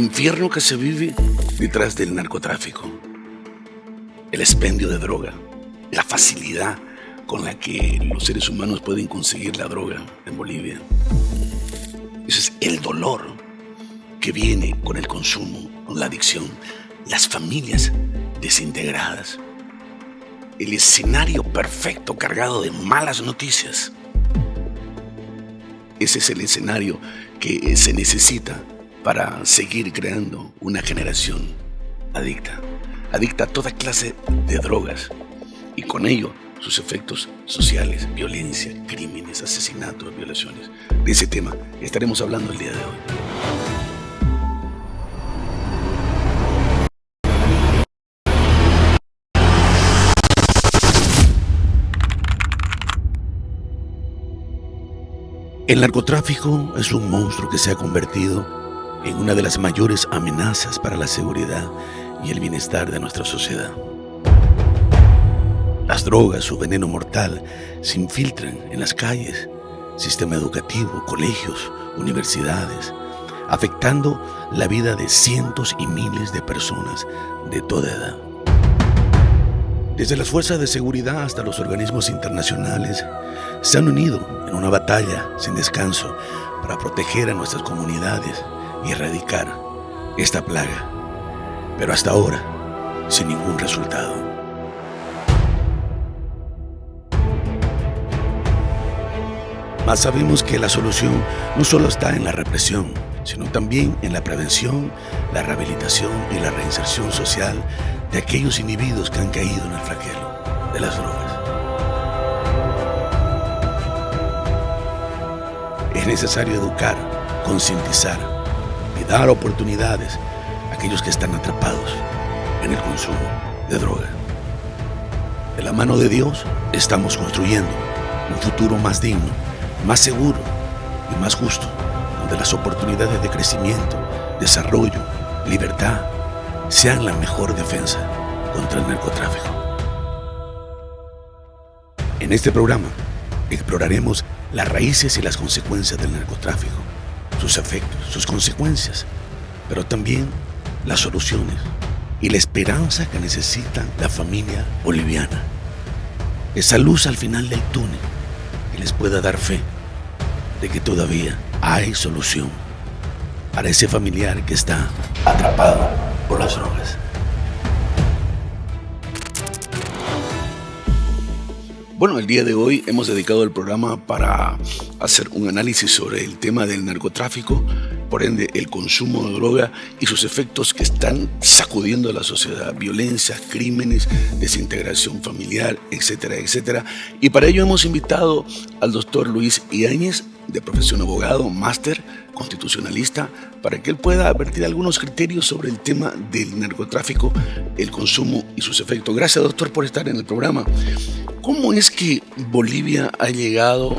infierno que se vive detrás del narcotráfico, el expendio de droga, la facilidad con la que los seres humanos pueden conseguir la droga en Bolivia. Ese es el dolor que viene con el consumo, con la adicción, las familias desintegradas, el escenario perfecto cargado de malas noticias. Ese es el escenario que se necesita para seguir creando una generación adicta a toda clase de drogas y con ello sus efectos sociales, violencia, crímenes, asesinatos, violaciones. De ese tema estaremos hablando el día de hoy. El narcotráfico es un monstruo que se ha convertido en una de las mayores amenazas para la seguridad y el bienestar de nuestra sociedad. Las drogas, su veneno mortal, se infiltran en las calles, sistema educativo, colegios, universidades, afectando la vida de cientos y miles de personas de toda edad. Desde las fuerzas de seguridad hasta los organismos internacionales se han unido en una batalla sin descanso para proteger a nuestras comunidades y erradicar esta plaga, pero hasta ahora sin ningún resultado. Mas sabemos que la solución no solo está en la represión, sino también en la prevención, la rehabilitación y la reinserción social de aquellos individuos que han caído en el flagelo de las drogas. Es necesario educar, concientizar y dar oportunidades a aquellos que están atrapados en el consumo de droga. De la mano de Dios estamos construyendo un futuro más digno, más seguro y más justo, donde las oportunidades de crecimiento, desarrollo, libertad sean la mejor defensa contra el narcotráfico. En este programa exploraremos las raíces y las consecuencias del narcotráfico, sus efectos, sus consecuencias, pero también las soluciones y la esperanza que necesita la familia boliviana. Esa luz al final del túnel que les pueda dar fe de que todavía hay solución para ese familiar que está atrapado por las drogas. Bueno, el día de hoy hemos dedicado el programa para hacer un análisis sobre el tema del narcotráfico, por ende el consumo de droga y sus efectos que están sacudiendo a la sociedad, violencia, crímenes, desintegración familiar, etcétera, etcétera. Y para ello hemos invitado al doctor Luis Yáñez, de profesión abogado, máster, constitucionalista, para que él pueda advertir algunos criterios sobre el tema del narcotráfico, el consumo y sus efectos. Gracias, doctor, por estar en el programa. ¿Cómo es que Bolivia ha llegado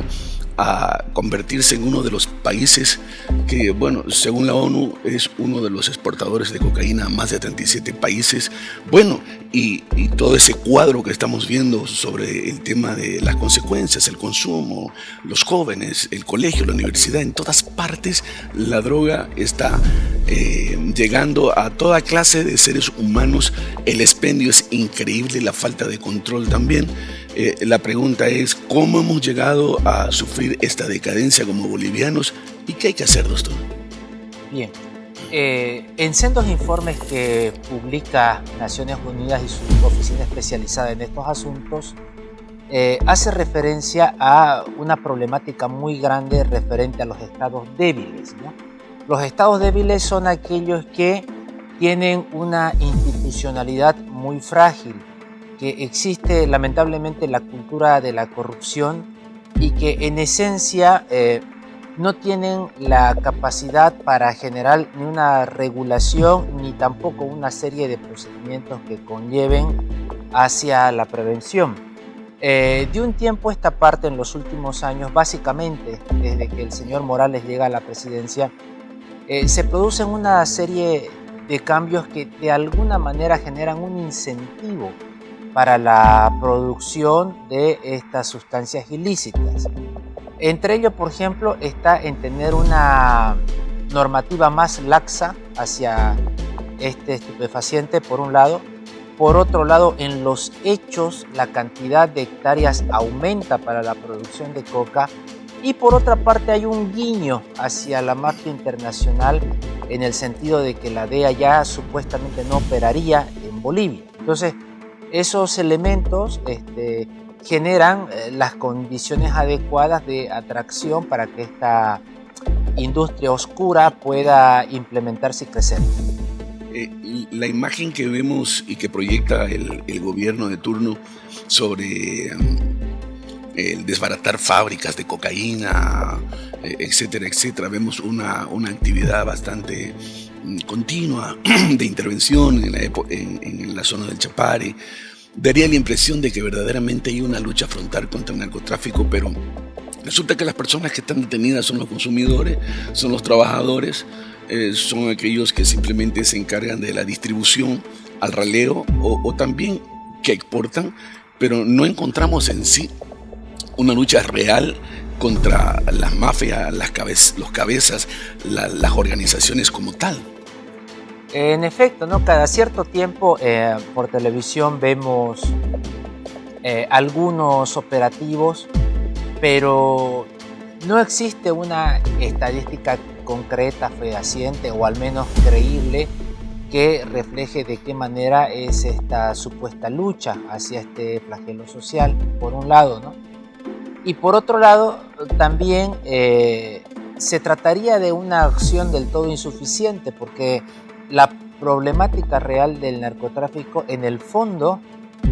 a convertirse en uno de los países que, bueno, según la ONU, es uno de los exportadores de cocaína a más de 37 países? Bueno, y todo ese cuadro que estamos viendo sobre el tema de las consecuencias, el consumo, los jóvenes, el colegio, la universidad, en todas partes la droga está llegando a toda clase de seres humanos. El expendio es increíble, la falta de control también. La pregunta es, ¿cómo hemos llegado a sufrir esta decadencia como bolivianos y qué hay que hacer, doctor? Bien, en sendos informes que publica Naciones Unidas y su oficina especializada en estos asuntos, hace referencia a una problemática muy grande referente a los estados débiles, ¿no? Los estados débiles son aquellos que tienen una institucionalidad muy frágil, que existe lamentablemente la cultura de la corrupción y que en esencia no tienen la capacidad para generar ni una regulación ni tampoco una serie de procedimientos que conlleven hacia la prevención. De un tiempo a esta parte, en los últimos años, básicamente desde que el señor Morales llega a la presidencia, se producen una serie de cambios que de alguna manera generan un incentivo para la producción de estas sustancias ilícitas. Entre ellos, por ejemplo, está en tener una normativa más laxa hacia este estupefaciente, por un lado. Por otro lado, en los hechos, la cantidad de hectáreas aumenta para la producción de coca. Y por otra parte, hay un guiño hacia la mafia internacional en el sentido de que la DEA ya supuestamente no operaría en Bolivia. Entonces, esos elementos generan las condiciones adecuadas de atracción para que esta industria oscura pueda implementarse y crecer. La imagen que vemos y que proyecta el gobierno de turno sobre el desbaratar fábricas de cocaína, etcétera, etcétera, vemos una actividad bastante continua de intervención en la zona del Chapare. Daría la impresión de que verdaderamente hay una lucha frontal contra el narcotráfico, pero resulta que las personas que están detenidas son los consumidores, son los trabajadores, son aquellos que simplemente se encargan de la distribución al raleo o también que exportan, pero no encontramos en sí una lucha real contra las mafias, los cabezas, las organizaciones como tal. En efecto, ¿no? Cada cierto tiempo por televisión vemos algunos operativos, pero no existe una estadística concreta, fehaciente o al menos creíble que refleje de qué manera es esta supuesta lucha hacia este flagelo social, por un lado, ¿no? Y por otro lado, también se trataría de una acción del todo insuficiente, porque la problemática real del narcotráfico en el fondo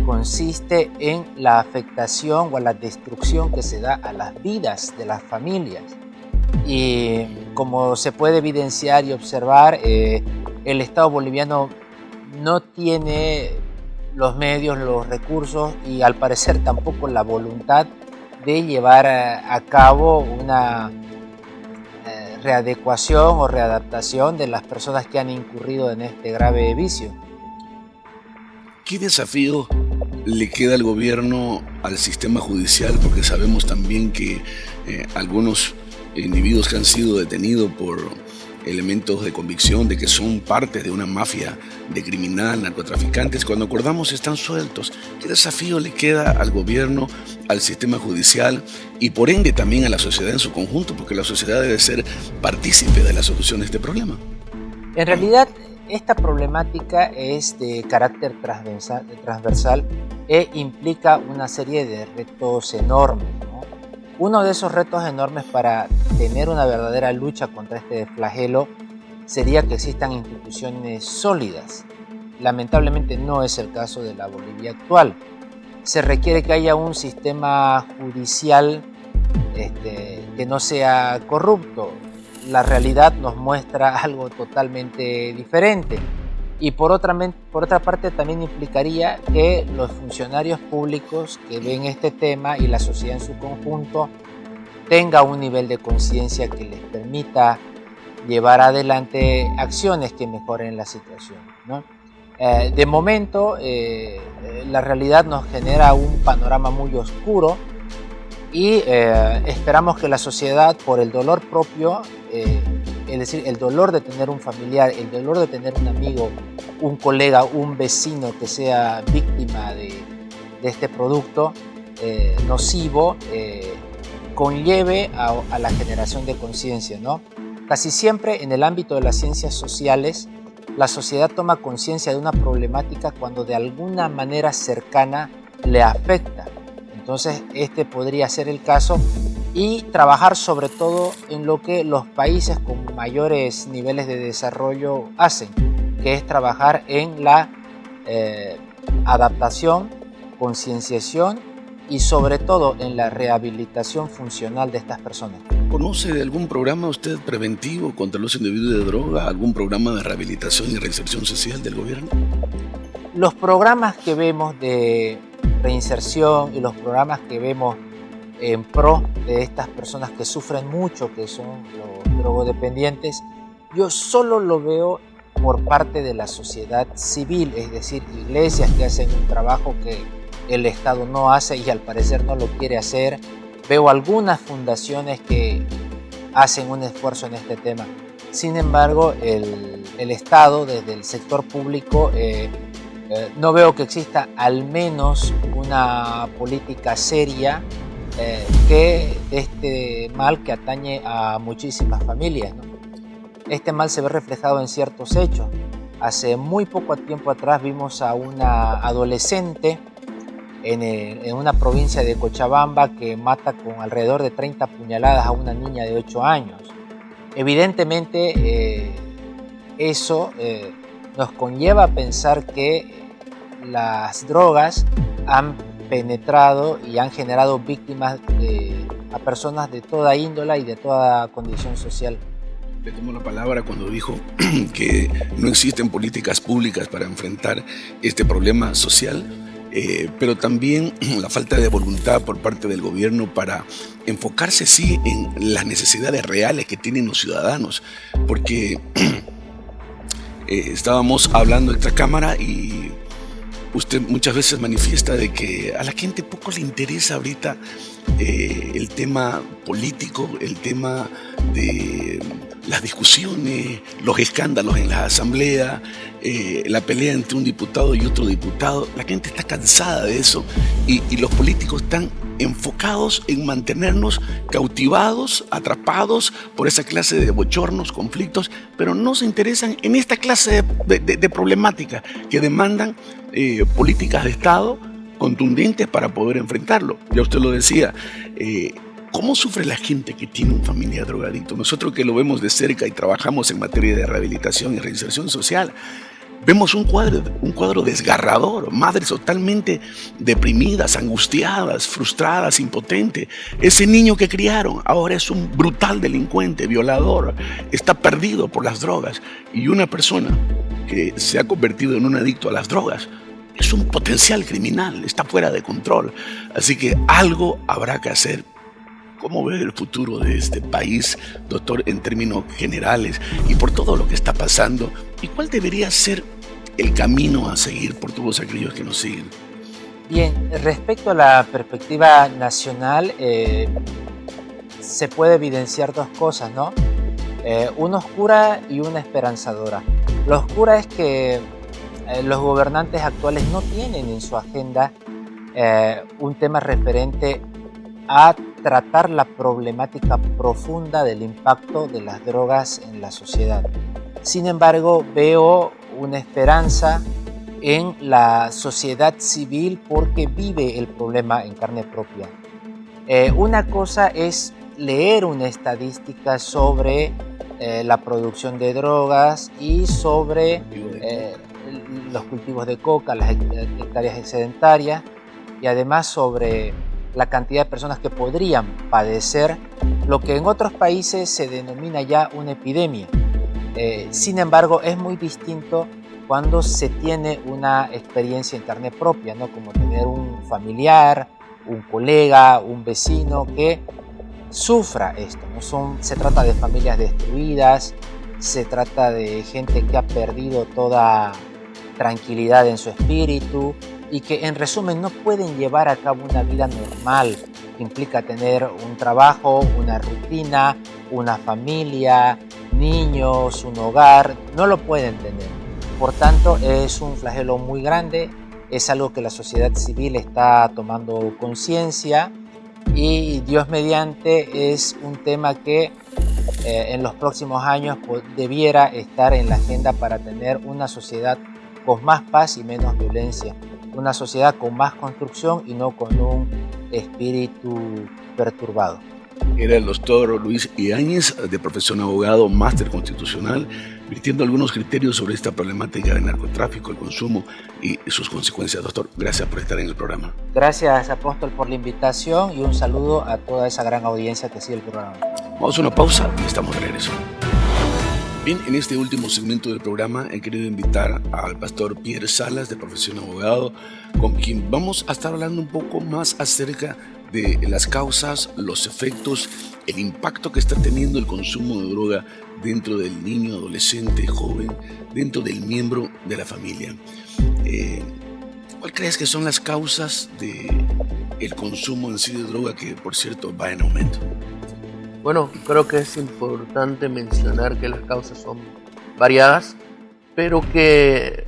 consiste en la afectación o la destrucción que se da a las vidas de las familias. Y como se puede evidenciar y observar, el Estado boliviano no tiene los medios, los recursos y al parecer tampoco la voluntad de llevar a cabo una readecuación o readaptación de las personas que han incurrido en este grave vicio. ¿Qué desafío le queda al gobierno, al sistema judicial? Porque sabemos también que algunos individuos que han sido detenidos por elementos de convicción de que son parte de una mafia de criminal, narcotraficantes, cuando acordamos están sueltos. ¿Qué desafío le queda al gobierno, al sistema judicial y por ende también a la sociedad en su conjunto? Porque la sociedad debe ser partícipe de la solución de este problema. En realidad, esta problemática es de carácter transversal e implica una serie de retos enormes, ¿no? Uno de esos retos enormes para tener una verdadera lucha contra este flagelo sería que existan instituciones sólidas. Lamentablemente no es el caso de la Bolivia actual. Se requiere que haya un sistema judicial que no sea corrupto. La realidad nos muestra algo totalmente diferente. Y por otra parte también implicaría que los funcionarios públicos que ven este tema y la sociedad en su conjunto tenga un nivel de conciencia que les permita llevar adelante acciones que mejoren la situación, ¿no? De momento, la realidad nos genera un panorama muy oscuro y esperamos que la sociedad, por el dolor propio, es decir, el dolor de tener un familiar, el dolor de tener un amigo, un colega, un vecino que sea víctima de este producto nocivo, conlleve a la generación de conciencia, ¿no? Casi siempre en el ámbito de las ciencias sociales, la sociedad toma conciencia de una problemática cuando de alguna manera cercana le afecta. Entonces, este podría ser el caso y trabajar sobre todo en lo que los países con mayores niveles de desarrollo hacen, que es trabajar en la adaptación, concienciación y sobre todo en la rehabilitación funcional de estas personas. ¿Conoce de algún programa usted preventivo contra los individuos de droga, algún programa de rehabilitación y reinserción social del gobierno? Los programas que vemos de reinserción y los programas que vemos en pro de estas personas que sufren mucho, que son los drogodependientes, yo solo lo veo por parte de la sociedad civil, es decir, iglesias que hacen un trabajo que el Estado no hace y al parecer no lo quiere hacer. Veo algunas fundaciones que hacen un esfuerzo en este tema, Sin embargo, el Estado, desde el sector público, no veo que exista al menos una política seria que este mal que atañe a muchísimas familias, ¿no? Este mal se ve reflejado en ciertos hechos. Hace muy poco tiempo atrás vimos a una adolescente en una provincia de Cochabamba que mata con alrededor de 30 puñaladas a una niña de 8 años. Evidentemente eso nos conlleva a pensar que las drogas han penetrado y han generado víctimas a personas de toda índola y de toda condición social. Le tomo la palabra cuando dijo que no existen políticas públicas para enfrentar este problema social, pero también la falta de voluntad por parte del gobierno para enfocarse sí en las necesidades reales que tienen los ciudadanos, porque estábamos hablando en esta cámara y usted muchas veces manifiesta de que a la gente poco le interesa ahorita el tema político, el tema de las discusiones, los escándalos en la asamblea, la pelea entre un diputado y otro diputado. La gente está cansada de eso y los políticos están enfocados en mantenernos cautivados, atrapados por esa clase de bochornos, conflictos, pero no se interesan en esta clase de problemáticas que demandan políticas de Estado contundentes para poder enfrentarlo. Ya usted lo decía, ¿cómo sufre la gente que tiene un familiar drogadicto? Nosotros que lo vemos de cerca y trabajamos en materia de rehabilitación y reinserción social, vemos un cuadro desgarrador, madres totalmente deprimidas, angustiadas, frustradas, impotentes. Ese niño que criaron ahora es un brutal delincuente, violador, está perdido por las drogas. Y una persona que se ha convertido en un adicto a las drogas es un potencial criminal, está fuera de control. Así que algo habrá que hacer. ¿Cómo ve el futuro de este país, doctor, en términos generales y por todo lo que está pasando? ¿Y cuál debería ser el camino a seguir por todos aquellos que nos siguen? Bien, respecto a la perspectiva nacional, se puede evidenciar dos cosas, ¿no? Una oscura y una esperanzadora. La oscura es que los gobernantes actuales no tienen en su agenda un tema referente a tratar la problemática profunda del impacto de las drogas en la sociedad. Sin embargo, veo una esperanza en la sociedad civil porque vive el problema en carne propia. Una cosa es leer una estadística sobre la producción de drogas y sobre los cultivos de coca, las hectáreas excedentarias y además sobre la cantidad de personas que podrían padecer lo que en otros países se denomina ya una epidemia. Sin embargo, es muy distinto cuando se tiene una experiencia en carne propia, ¿no? Como tener un familiar, un colega, un vecino que sufra esto, ¿no? Se trata de familias destruidas, se trata de gente que ha perdido toda tranquilidad en su espíritu y que en resumen no pueden llevar a cabo una vida normal que implica tener un trabajo, una rutina, una familia, niños, un hogar, no lo pueden tener. Por tanto, es un flagelo muy grande, es algo que la sociedad civil está tomando conciencia y Dios mediante es un tema que en los próximos años debiera estar en la agenda para tener una sociedad con más paz y menos violencia, una sociedad con más construcción y no con un espíritu perturbado. Era el doctor Luis Yáñez, de profesión abogado, máster constitucional, virtiendo algunos criterios sobre esta problemática del narcotráfico, el consumo y sus consecuencias. Doctor, gracias por estar en el programa. Gracias, Apóstol, por la invitación y un saludo a toda esa gran audiencia que sigue el programa. Vamos a una pausa y estamos de regreso. Bien, en este último segmento del programa he querido invitar al pastor Pierre Salas, de profesión abogado, con quien vamos a estar hablando un poco más acerca de las causas, los efectos, el impacto que está teniendo el consumo de droga dentro del niño, adolescente, joven, dentro del miembro de la familia. ¿Cuál crees que son las causas del consumo en sí de droga, que por cierto va en aumento? Bueno, creo que es importante mencionar que las causas son variadas, pero que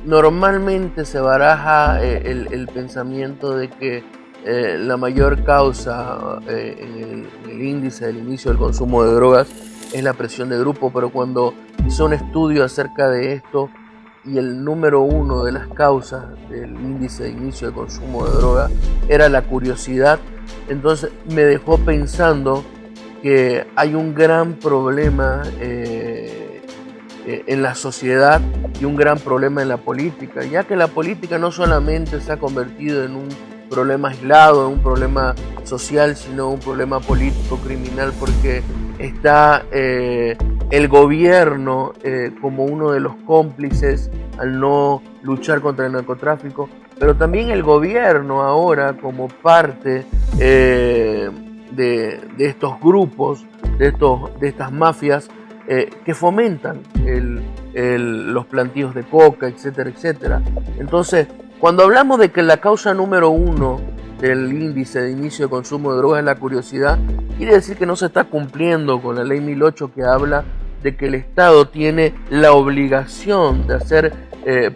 normalmente se baraja el pensamiento de que la mayor causa en el índice del inicio del consumo de drogas es la presión de grupo, pero cuando hice un estudio acerca de esto y el número uno de las causas del índice de inicio de consumo de droga era la curiosidad, entonces me dejó pensando que hay un gran problema en la sociedad y un gran problema en la política, ya que la política no solamente se ha convertido en un problema aislado, en un problema social, sino un problema político, criminal, porque está el gobierno como uno de los cómplices al no luchar contra el narcotráfico, pero también el gobierno ahora como parte de estos grupos, de estas mafias que fomentan los plantíos de coca, etcétera, etcétera. Entonces, cuando hablamos de que la causa número uno del índice de inicio de consumo de drogas es la curiosidad, quiere decir que no se está cumpliendo con la ley 1008, que habla de que el Estado tiene la obligación de hacer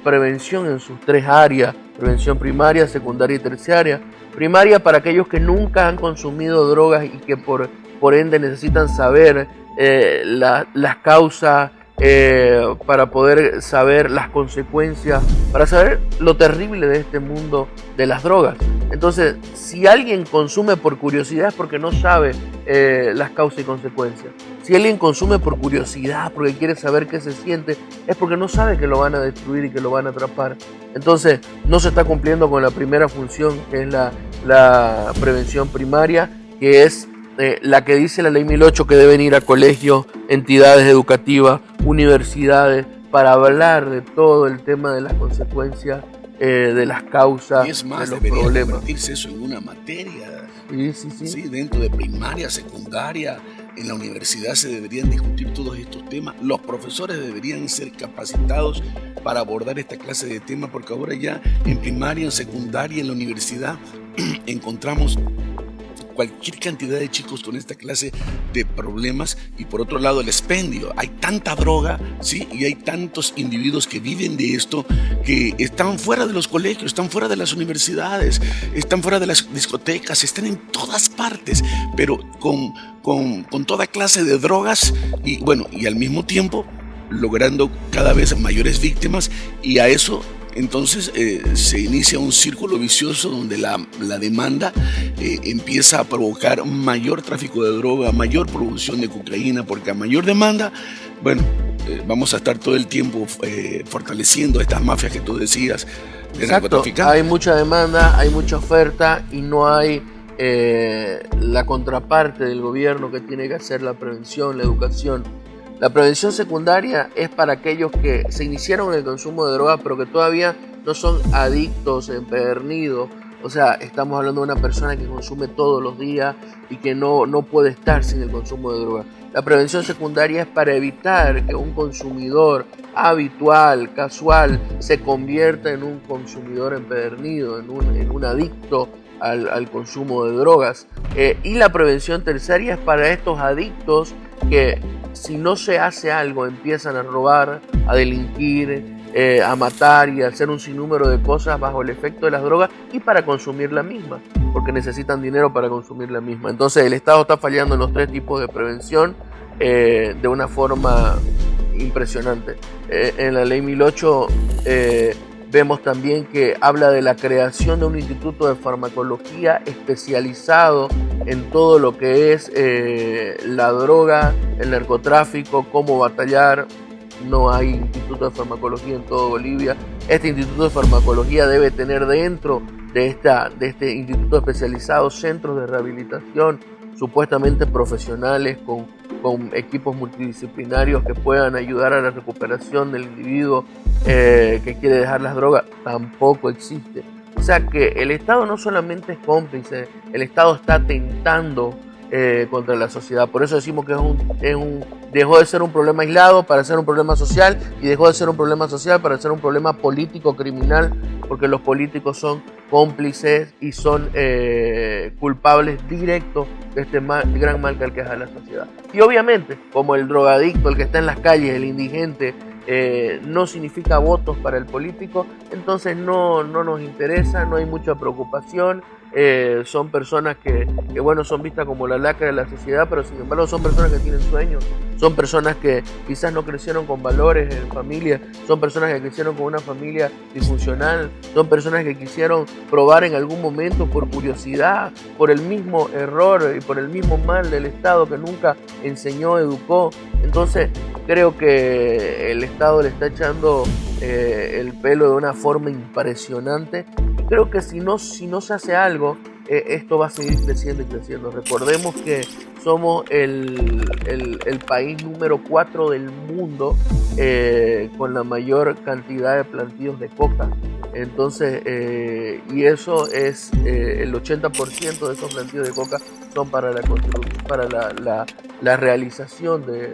prevención en sus tres áreas: prevención primaria, secundaria y terciaria. Primaria para aquellos que nunca han consumido drogas y que por ende necesitan saber las causas, para poder saber las consecuencias, para saber lo terrible de este mundo de las drogas. Entonces, si alguien consume por curiosidad es porque no sabe las causas y consecuencias. Si alguien consume por curiosidad, porque quiere saber qué se siente, es porque no sabe que lo van a destruir y que lo van a atrapar. Entonces, no se está cumpliendo con la primera función, que es la prevención primaria, que es la que dice la ley 1008, que deben ir a colegios, entidades educativas, universidades, para hablar de todo el tema de las consecuencias, de las causas, y es más, de los debería problemas. convertirse eso en una materia. Sí. Sí, dentro de primaria, secundaria, en la universidad se deberían discutir todos estos temas. Los profesores deberían ser capacitados para abordar esta clase de temas, porque ahora ya en primaria, en secundaria, en la universidad encontramos cualquier cantidad de chicos con esta clase de problemas. Y por otro lado, el expendio. Hay tanta droga, ¿sí? Y hay tantos individuos que viven de esto, que están fuera de los colegios, están fuera de las universidades, están fuera de las discotecas, están en todas partes, pero con toda clase de drogas y bueno, y al mismo tiempo logrando cada vez mayores víctimas. Y a eso entonces se inicia un círculo vicioso donde la demanda empieza a provocar mayor tráfico de droga, mayor producción de cocaína, porque a mayor demanda, bueno, vamos a estar todo el tiempo fortaleciendo estas mafias que tú decías de narcotraficantes. Hay mucha demanda, hay mucha oferta y no hay la contraparte del gobierno que tiene que hacer la prevención, la educación. La prevención secundaria es para aquellos que se iniciaron en el consumo de droga pero que todavía no son adictos, empedernidos. O sea, estamos hablando de una persona que consume todos los días y que no puede estar sin el consumo de droga. La prevención secundaria es para evitar que un consumidor habitual, casual, se convierta en un consumidor empedernido, en un adicto al consumo de drogas. Y la prevención terciaria es para estos adictos que, si no se hace algo, empiezan a robar, a delinquir, a matar y a hacer un sinnúmero de cosas bajo el efecto de las drogas y para consumir la misma, porque necesitan dinero para consumir la misma. Entonces el Estado está fallando en los tres tipos de prevención de una forma impresionante. En la ley 1008 vemos también que habla de la creación de un instituto de farmacología especializado en todo lo que es la droga, el narcotráfico, cómo batallar. No hay instituto de farmacología en todo Bolivia. Este instituto de farmacología debe tener dentro de este instituto especializado centros de rehabilitación supuestamente profesionales con equipos multidisciplinarios que puedan ayudar a la recuperación del individuo que quiere dejar las drogas. Tampoco existe. O sea que el Estado no solamente es cómplice, el Estado está atentando contra la sociedad. Por eso decimos que dejó de ser un problema aislado para ser un problema social, y dejó de ser un problema social para ser un problema político criminal, porque los políticos son cómplices y son culpables directos de este gran mal que aqueja a la sociedad. Y obviamente, como el drogadicto, el que está en las calles, el indigente, no significa votos para el político, entonces no nos interesa, no hay mucha preocupación. Son personas que bueno, son vistas como la lacra de la sociedad, pero sin embargo son personas que tienen sueños, son personas que quizás no crecieron con valores en familia, son personas que crecieron con una familia disfuncional, son personas que quisieron probar en algún momento por curiosidad, por el mismo error y por el mismo mal del Estado que nunca enseñó, educó. Entonces creo que el Estado le está echando el pelo de una forma impresionante. Creo que si no se hace algo, esto va a seguir creciendo y creciendo. Recordemos que somos el país número 4 del mundo con la mayor cantidad de plantíos de coca. Entonces, y eso es el 80% de esos plantíos de coca son para la realización de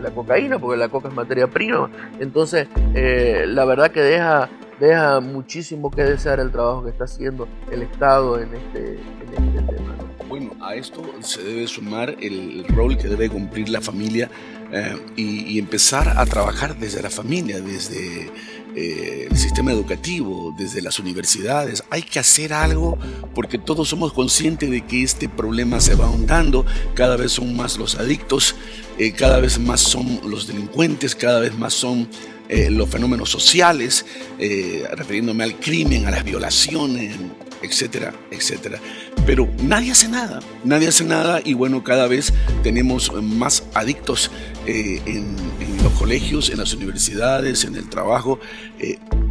la cocaína, porque la coca es materia prima. Entonces, la verdad que deja muchísimo que desear el trabajo que está haciendo el Estado en este tema. Bueno, a esto se debe sumar el rol que debe cumplir la familia y empezar a trabajar desde la familia, desde el sistema educativo, desde las universidades. Hay que hacer algo porque todos somos conscientes de que este problema se va ahondando. Cada vez son más los adictos, cada vez más son los delincuentes, cada vez más son los fenómenos sociales, refiriéndome al crimen, a las violaciones, etcétera, etcétera. Pero nadie hace nada y bueno, cada vez tenemos más adictos en los colegios, en las universidades, en el trabajo.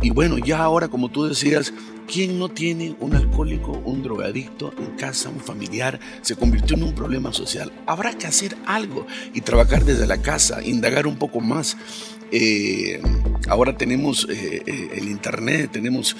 Y bueno, ya ahora, como tú decías, ¿quién no tiene un alcohólico, un drogadicto en casa, un familiar? Se convirtió en un problema social. Habrá que hacer algo y trabajar desde la casa, indagar un poco más. Ahora tenemos el internet, tenemos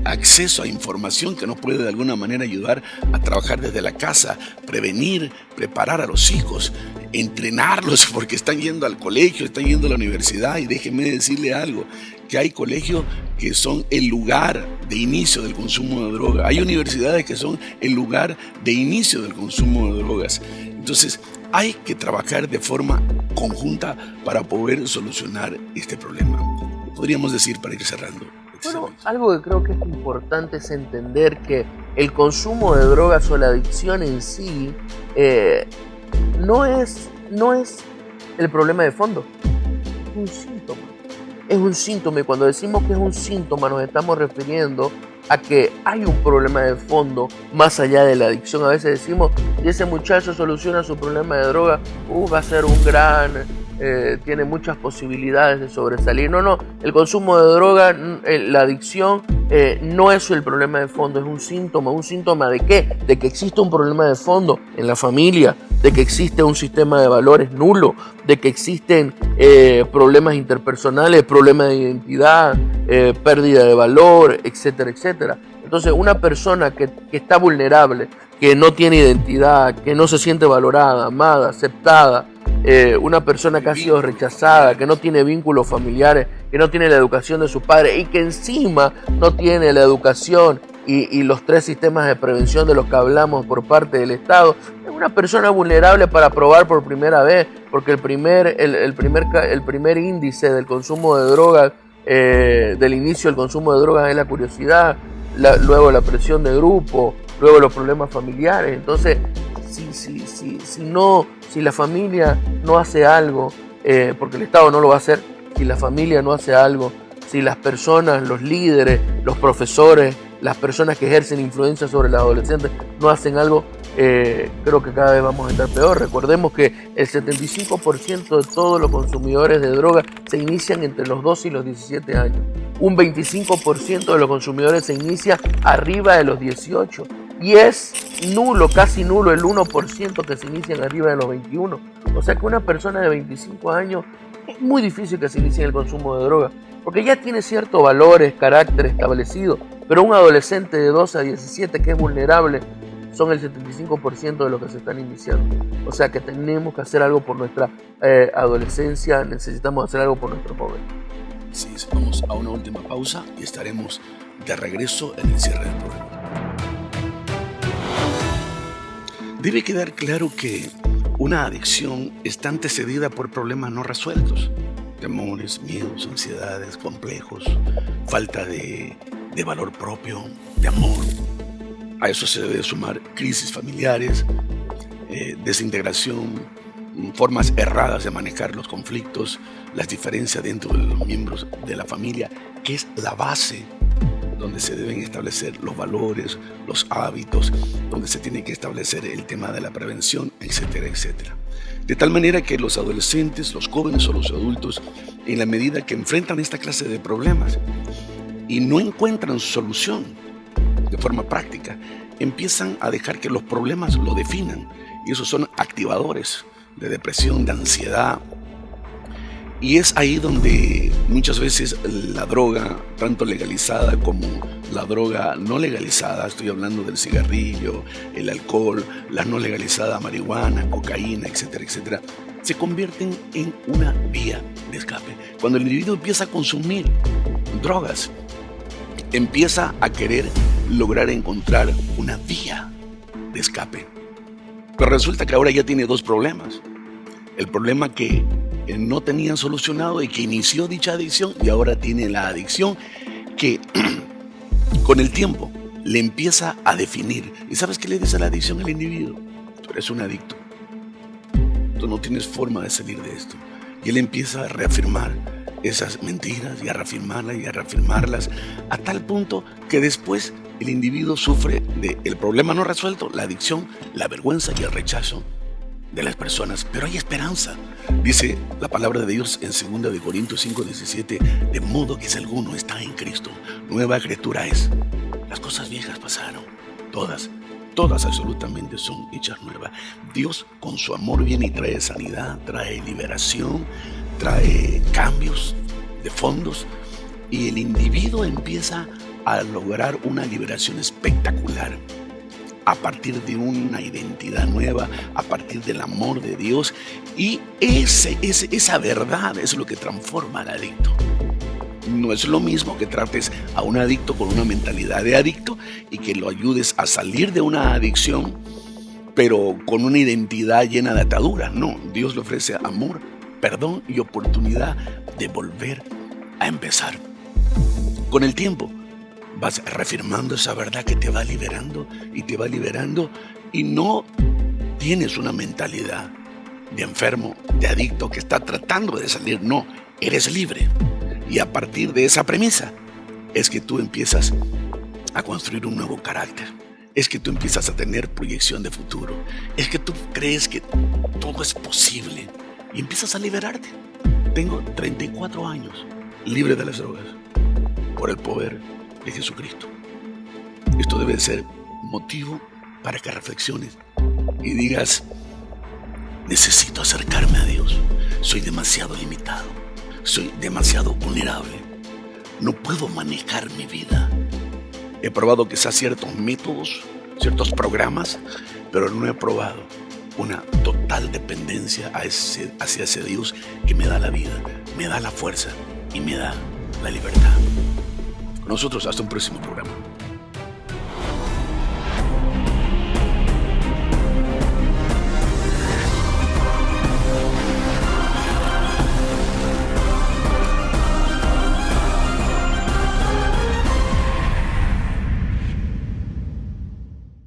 acceso a información que nos puede de alguna manera ayudar a trabajar desde la casa, prevenir, preparar a los hijos, entrenarlos porque están yendo al colegio, están yendo a la universidad. Y déjenme decirle algo, que hay colegios que son el lugar de inicio del consumo de droga, hay universidades que son el lugar de inicio del consumo de drogas. Entonces hay que trabajar de forma conjunta para poder solucionar este problema. Podríamos decir, para ir cerrando. Bueno, algo que creo que es importante es entender que el consumo de drogas o la adicción en sí no es el problema de fondo, es un síntoma. Es un síntoma, y cuando decimos que es un síntoma nos estamos refiriendo a que hay un problema de fondo más allá de la adicción. A veces decimos, si ese muchacho soluciona su problema de droga, va a ser un gran, tiene muchas posibilidades de sobresalir. No, el consumo de droga, la adicción no es el problema de fondo, es un síntoma ¿de qué? De que existe un problema de fondo en la familia, de que existe un sistema de valores nulo, de que existen problemas interpersonales, problemas de identidad, pérdida de valor, etcétera, etcétera. Entonces, una persona que está vulnerable, que no tiene identidad, que no se siente valorada, amada, aceptada, una persona que ha sido rechazada, que no tiene vínculos familiares, que no tiene la educación de sus padres y que encima no tiene la educación y los 3 sistemas de prevención de los que hablamos por parte del Estado, es una persona vulnerable para probar por primera vez, porque el primer índice del consumo de drogas, del inicio del consumo de drogas es la curiosidad, luego la presión de grupo, luego los problemas familiares. Entonces, si la familia no hace algo, porque el Estado no lo va a hacer, si la familia no hace algo, si las personas, los líderes, los profesores, las personas que ejercen influencia sobre los adolescentes no hacen algo, creo que cada vez vamos a estar peor. Recordemos que el 75% de todos los consumidores de drogas se inician entre los 12 y los 17 años. Un 25% de los consumidores se inicia arriba de los 18. Y es nulo, casi nulo, el 1% que se inician arriba de los 21. O sea que una persona de 25 años es muy difícil que se inicie en el consumo de droga, porque ya tiene ciertos valores, carácter establecido. Pero un adolescente de 12 a 17 que es vulnerable, son el 75% de los que se están iniciando. O sea que tenemos que hacer algo por nuestra adolescencia, necesitamos hacer algo por nuestros jóvenes. Sí, vamos a una última pausa y estaremos de regreso en el cierre del programa. Debe quedar claro que una adicción está antecedida por problemas no resueltos, temores, miedos, ansiedades, complejos, falta de valor propio, de amor. A eso se debe sumar crisis familiares, desintegración, formas erradas de manejar los conflictos, las diferencias dentro de los miembros de la familia, que es la base donde se deben establecer los valores, los hábitos, donde se tiene que establecer el tema de la prevención, etcétera, etcétera. De tal manera que los adolescentes, los jóvenes o los adultos, en la medida que enfrentan esta clase de problemas y no encuentran solución de forma práctica, empiezan a dejar que los problemas lo definan, y esos son activadores de depresión, de ansiedad. Y es ahí donde muchas veces la droga, tanto legalizada como la droga no legalizada, estoy hablando del cigarrillo, el alcohol, la no legalizada marihuana, cocaína, etcétera, etcétera, se convierten en una vía de escape. Cuando el individuo empieza a consumir drogas, empieza a querer lograr encontrar una vía de escape. Pero resulta que ahora ya tiene dos problemas. El problema que no tenían solucionado y que inició dicha adicción, y ahora tiene la adicción que con el tiempo le empieza a definir. ¿Y sabes qué le dice la adicción al individuo? Tú eres un adicto. Tú no tienes forma de salir de esto. Y él empieza a reafirmar esas mentiras y a reafirmarlas a tal punto que después el individuo sufre del problema no resuelto, la adicción, la vergüenza y el rechazo de las personas. Pero hay esperanza. Dice la palabra de Dios en 2 de Corintios 5:17, de modo que si alguno está en Cristo, nueva criatura es. Las cosas viejas pasaron, todas absolutamente son hechas nuevas. Dios con su amor viene y trae sanidad, trae liberación, trae cambios de fondos, y el individuo empieza a lograr una liberación espectacular a partir de una identidad nueva, a partir del amor de Dios, y esa verdad es lo que transforma al adicto. No es lo mismo que trates a un adicto con una mentalidad de adicto y que lo ayudes a salir de una adicción, pero con una identidad llena de ataduras. No, Dios le ofrece amor, perdón y oportunidad de volver a empezar. Con el tiempo vas reafirmando esa verdad que te va liberando y te va liberando, y no tienes una mentalidad de enfermo, de adicto que está tratando de salir. No, eres libre. Y a partir de esa premisa es que tú empiezas a construir un nuevo carácter. Es que tú empiezas a tener proyección de futuro. Es que tú crees que todo es posible y empiezas a liberarte. Tengo 34 años libre de las drogas por el poder de Jesucristo. Esto debe ser motivo para que reflexiones y digas: necesito acercarme a Dios. Soy demasiado limitado. Soy demasiado vulnerable. No puedo manejar mi vida. He probado quizás ciertos métodos, ciertos programas, pero no he probado una total dependencia hacia ese Dios que me da la vida, me da la fuerza y me da la libertad. Nosotros hasta un próximo programa.